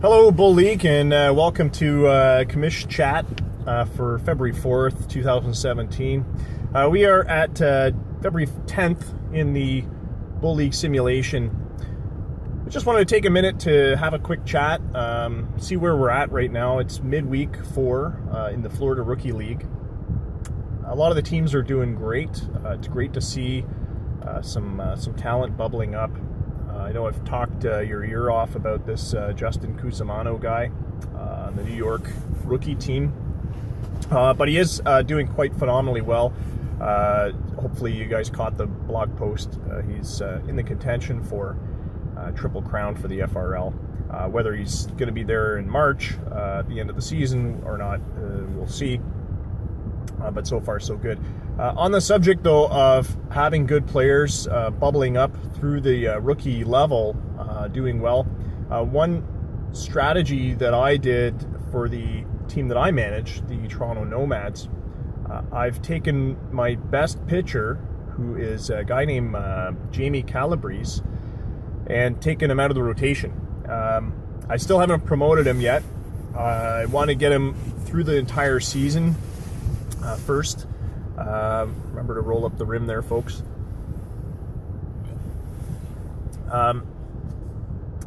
Hello, Bull League, and welcome to Commish chat for February 4th, 2017. We are at February 10th in the Bull League simulation. I just wanted to take a minute to have a quick chat, see where we're at right now. It's midweek 4 in the Florida Rookie League. A lot of the teams are doing great. It's great to see some talent bubbling up. I know I've talked your ear off about this Justin Cusimano guy on the New York rookie team, but he is doing quite phenomenally well. Hopefully you guys caught the blog post. He's in the contention for Triple Crown for the FRL. Whether he's going to be there in March at the end of the season or not, we'll see. But so far so good. On the subject though of having good players bubbling up through the rookie level, doing well, one strategy that I did for the team that I manage, the Toronto Nomads, I've taken my best pitcher, who is a guy named Jamie Calabrese, and taken him out of the rotation. I still haven't promoted him yet. I want to get him through the entire season first. Remember to roll up the rim there, folks.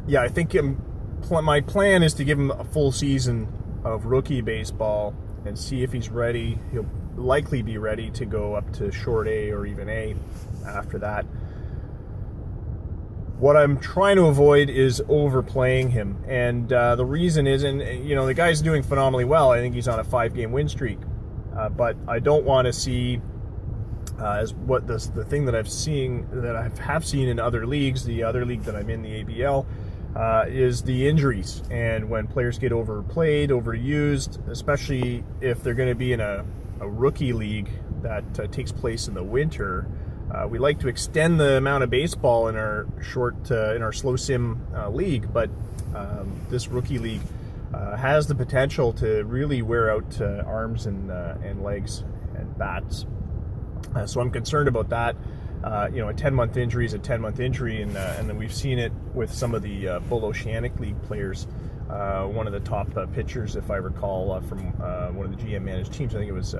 Yeah, I think my plan is to give him a full season of rookie baseball and see if he's ready. He'll likely be ready to go up to short A or even A after that. What I'm trying to avoid is overplaying him, and the reason is, and you know, the guy's doing phenomenally well. I think he's on a 5-game win streak, but I don't want to see as what the thing that I have seen in other leagues. The other league that I'm in, the ABL, is the injuries, and when players get overplayed, overused, especially if they're going to be in a rookie league that takes place in the winter. We like to extend the amount of baseball in our in our slow sim league, but this rookie league has the potential to really wear out arms and legs and bats. So I'm concerned about that. You know, a 10-month injury is a 10-month injury, and then we've seen it with some of the Bull Oceanic League players. One of the top pitchers, if I recall, from one of the GM managed teams, I think it was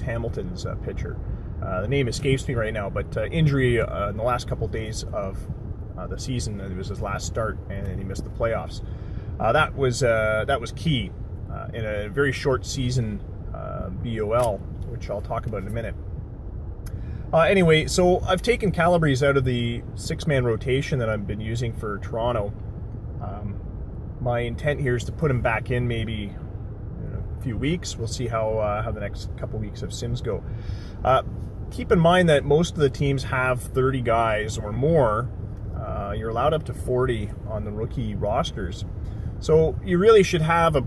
Hamilton's pitcher. The name escapes me right now, but injury in the last couple days of the season. It was his last start, and he missed the playoffs. That was key in a very short season BOL, which I'll talk about in a minute. Anyway, so I've taken Calabrese out of the 6-man rotation that I've been using for Toronto. My intent here is to put him back in maybe a few weeks. We'll see how the next couple weeks of sims go. Keep in mind that most of the teams have 30 guys or more. You're allowed up to 40 on the rookie rosters. So you really should have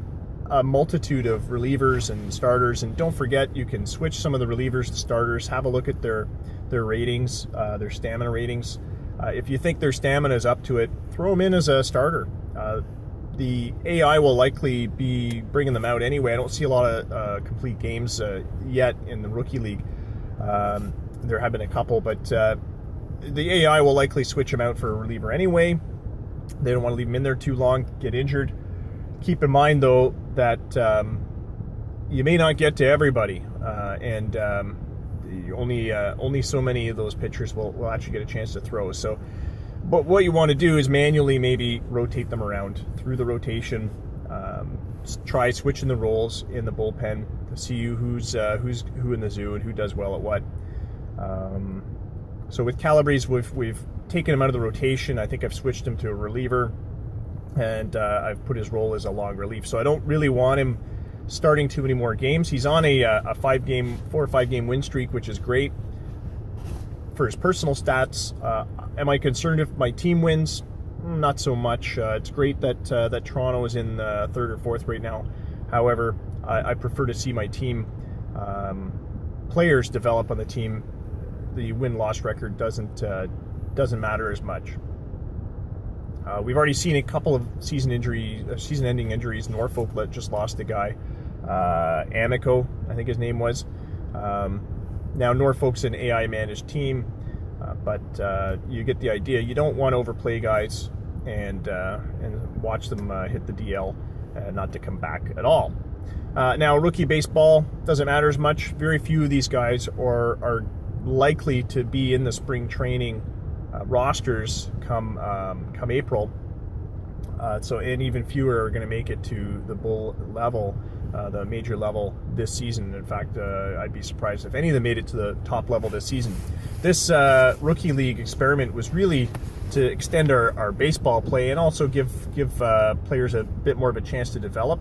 a multitude of relievers and starters. And don't forget, you can switch some of the relievers to starters. Have a look at their ratings, their stamina ratings. If you think their stamina is up to it, throw them in as a starter. The AI will likely be bringing them out anyway. I don't see a lot of complete games yet in the rookie league. There have been a couple, but the AI will likely switch him out for a reliever anyway. They don't want to leave him in there too long, get injured. Keep in mind, though, that you may not get to everybody, and only so many of those pitchers will actually get a chance to throw. So, but what you want to do is manually maybe rotate them around through the rotation. Try switching the roles in the bullpen to see who's who in the zoo and who does well at what. So with Calabrese, we've taken him out of the rotation. I think I've switched him to a reliever, and I've put his role as a long relief. So I don't really want him starting too many more games. He's on a 4 or 5 game win streak, which is great for his personal stats. Am I concerned if my team wins? Not so much. It's great that Toronto is in 3rd or 4th right now. However, I prefer to see my team players develop on the team. The win-loss record doesn't matter as much. We've already seen a couple of season-ending injuries. Norfolk just lost a guy, Amico, I think his name was. Now Norfolk's an AI-managed team. But you get the idea. You don't want to overplay guys. and watch them hit the DL, not to come back at all. Now, rookie baseball doesn't matter as much. Very few of these guys are likely to be in the spring training rosters come April. And even fewer are going to make it to the bull level, the major level this season. In fact, I'd be surprised if any of them made it to the top level this season. This rookie league experiment was really to extend our baseball play and also give players a bit more of a chance to develop.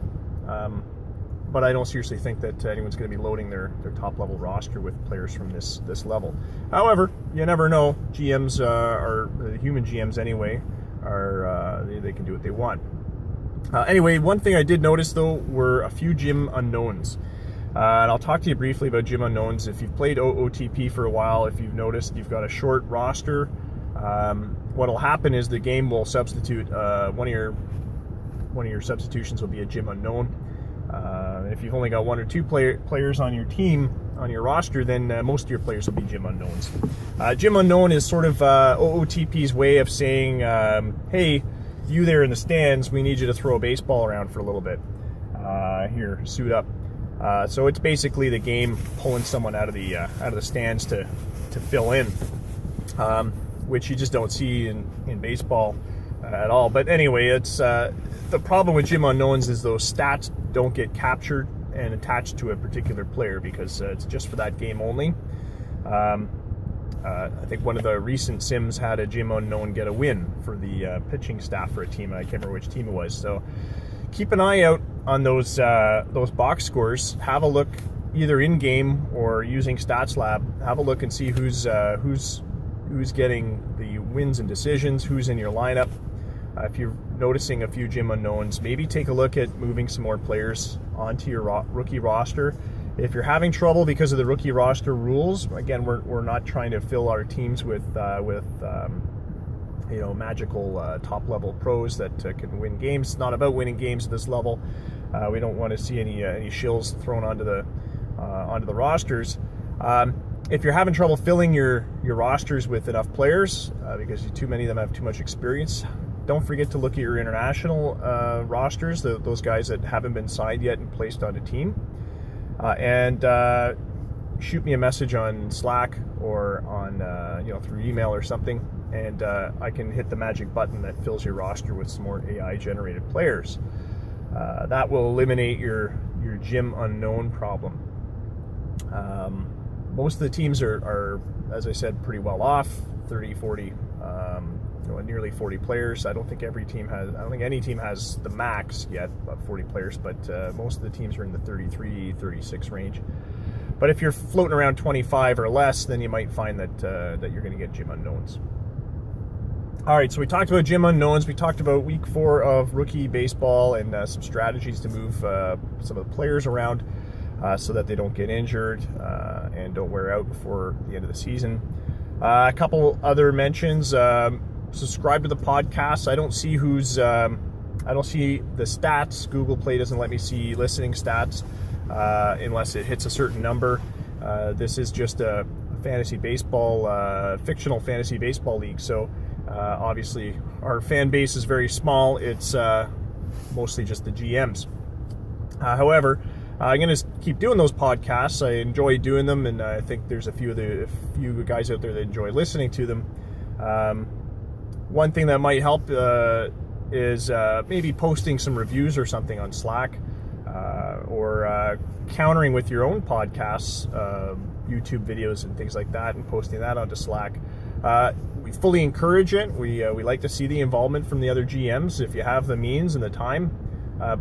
But I don't seriously think that anyone's going to be loading their top level roster with players from this level. However, you never know. GMs are human GMs anyway. They can do what they want. Anyway, one thing I did notice though were a few gym unknowns. And I'll talk to you briefly about gym unknowns. If you've played OOTP for a while, if you've noticed you've got a short roster, what'll happen is the game will substitute one of your substitutions will be a gym unknown. If you've only got one or two players on your team, on your roster, then most of your players will be gym unknowns. Gym unknown is sort of OOTP's way of saying, hey, you there in the stands, we need you to throw a baseball around for a little bit. Here, suit up. So it's basically the game pulling someone out of the stands to fill in, which you just don't see in baseball at all. But anyway, it's the problem with gym unknowns is those stats don't get captured and attached to a particular player because it's just for that game only. I think one of the recent sims had a gym unknown get a win for the pitching staff for a team. I can't remember which team it was. So keep an eye out on those box scores. Have a look either in game or using Stats Lab. Have a look and see who's getting the wins and decisions, who's in your lineup. If you're noticing a few gym unknowns, maybe take a look at moving some more players onto your rookie roster. If you're having trouble because of the rookie roster rules, again, we're not trying to fill our teams with magical top-level pros that can win games. It's not about winning games at this level. We don't want to see any shills thrown onto the rosters. If you're having trouble filling your rosters with enough players because too many of them have too much experience, don't forget to look at your international rosters, those guys that haven't been signed yet and placed on a team. And shoot me a message on Slack or on through email or something, and I can hit the magic button that fills your roster with some more AI generated players. That will eliminate your gym unknown problem. Most of the teams are, as I said, pretty well off, 30, 40, nearly 40 players. I don't think any team has the max yet of 40 players, but most of the teams are in the 33, 36 range. But if you're floating around 25 or less, then you might find that you're going to get gym unknowns. All right, so we talked about gym unknowns. We talked about week 4 of rookie baseball and some strategies to move some of the players around so that they don't get injured and don't wear out before the end of the season. A couple other mentions. Subscribe to the podcast. I don't see I don't see the stats. Google Play doesn't let me see listening stats unless it hits a certain number. This is just a fantasy baseball, fictional fantasy baseball league. So obviously our fan base is very small. It's mostly just the GMs. However, I'm going to keep doing those podcasts. I enjoy doing them, and I think there's a few guys out there that enjoy listening to them. One thing that might help is maybe posting some reviews or something on Slack, or countering with your own podcasts, YouTube videos and things like that, and posting that onto Slack. We fully encourage it. We like to see the involvement from the other GMs. If you have the means and the time,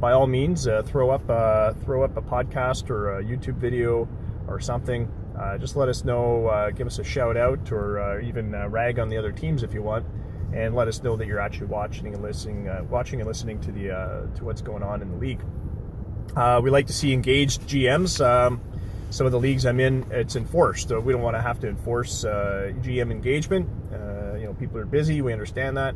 by all means, throw up a podcast or a YouTube video or something. Just let us know. Give us a shout out, or even rag on the other teams if you want, and let us know that you're actually watching and listening to what's going on in the league. We like to see engaged GMs. Some of the leagues I'm in, it's enforced. So we don't want to have to enforce GM engagement. People are busy. We understand that.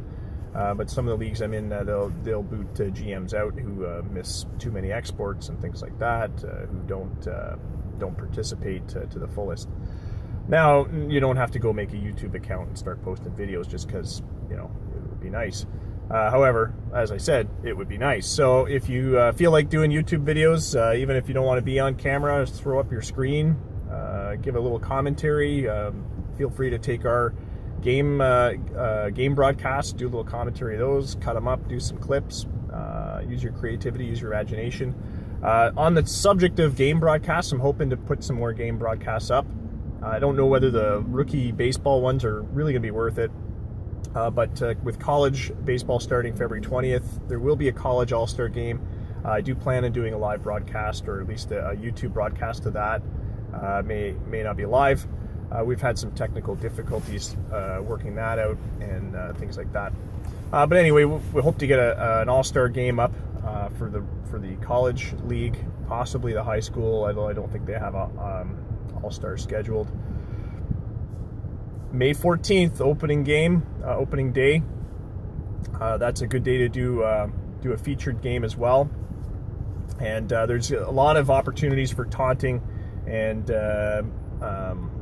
But some of the leagues I'm in, they'll boot GMs out who miss too many exports and things like that, who don't participate to the fullest. Now, you don't have to go make a YouTube account and start posting videos just because, it would be nice. However, as I said, it would be nice. So if you feel like doing YouTube videos, even if you don't want to be on camera, just throw up your screen, give a little commentary. Feel free to take our game broadcasts, do a little commentary of those, cut them up, do some clips, use your creativity, use your imagination. On the subject of game broadcasts, I'm hoping to put some more game broadcasts up. I don't know whether the rookie baseball ones are really going to be worth it. But with college baseball starting February 20th, there will be a college all-star game. I do plan on doing a live broadcast, or at least a YouTube broadcast of that. May not be live. We've had some technical difficulties working that out and things like that. But anyway, we hope to get an all-star game up for the college league, possibly the high school, although I don't think they have a all-star scheduled. May 14th, opening day. That's a good day to do a featured game as well. And there's a lot of opportunities for taunting and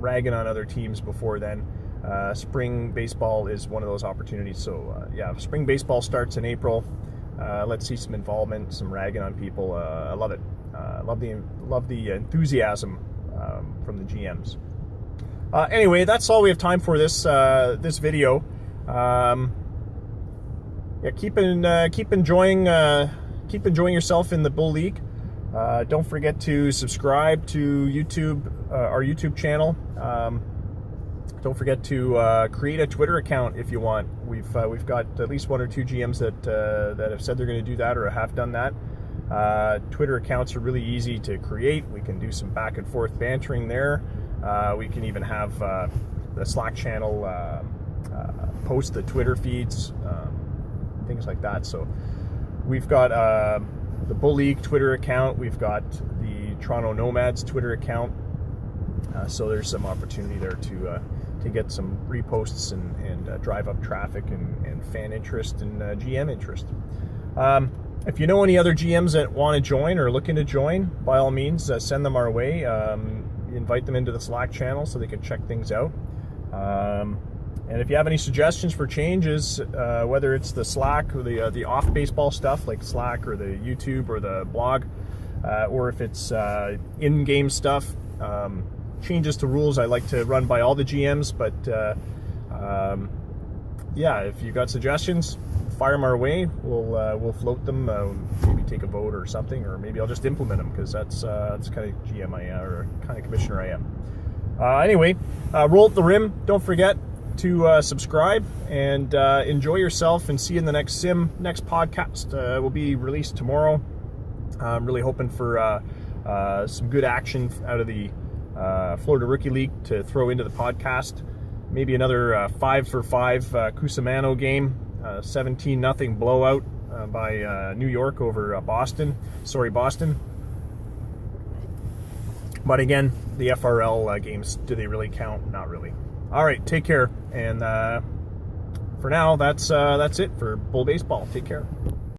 ragging on other teams before then. Spring baseball is one of those opportunities. So yeah, spring baseball starts in April. Let's see some involvement, some ragging on people. I love it. Love the enthusiasm from the GMs. Anyway, that's all we have time for this video. Yeah, keep enjoying yourself in the Bull League. Don't forget to subscribe to our YouTube channel. Don't forget to create a Twitter account if you want. We've got at least 1 or 2 GMs that have said they're going to do that or have done that. Twitter accounts are really easy to create. We can do some back and forth bantering there. We can even have the Slack channel post the Twitter feeds, things like that. So we've got the Bull League Twitter account. We've got the Toronto Nomads Twitter account. So there's some opportunity there to get some reposts and drive up traffic and fan interest and GM interest. If you know any other GMs that want to join or looking to join, by all means, send them our way. Invite them into the Slack channel so they can check things out. And if you have any suggestions for changes, whether it's the Slack or the off baseball stuff like Slack or the YouTube or the blog, or if it's in-game stuff, changes to rules I like to run by all the GMs. But yeah, if you got suggestions, fire them our way. We'll float them. Maybe take a vote or something, or maybe I'll just implement them because that's kind of GM I am, or kind of commissioner I am. Anyway, roll at the rim. Don't forget to subscribe and enjoy yourself. And see you in the next podcast. Will be released tomorrow. I'm really hoping for some good action out of the Florida Rookie League to throw into the podcast. Maybe another 5-for-5 Cusimano game. 17-0 blowout by New York over Boston. But again, the FRL games, do they really count? Not really. All right, take care. And for now, that's it for Bull Baseball. Take care.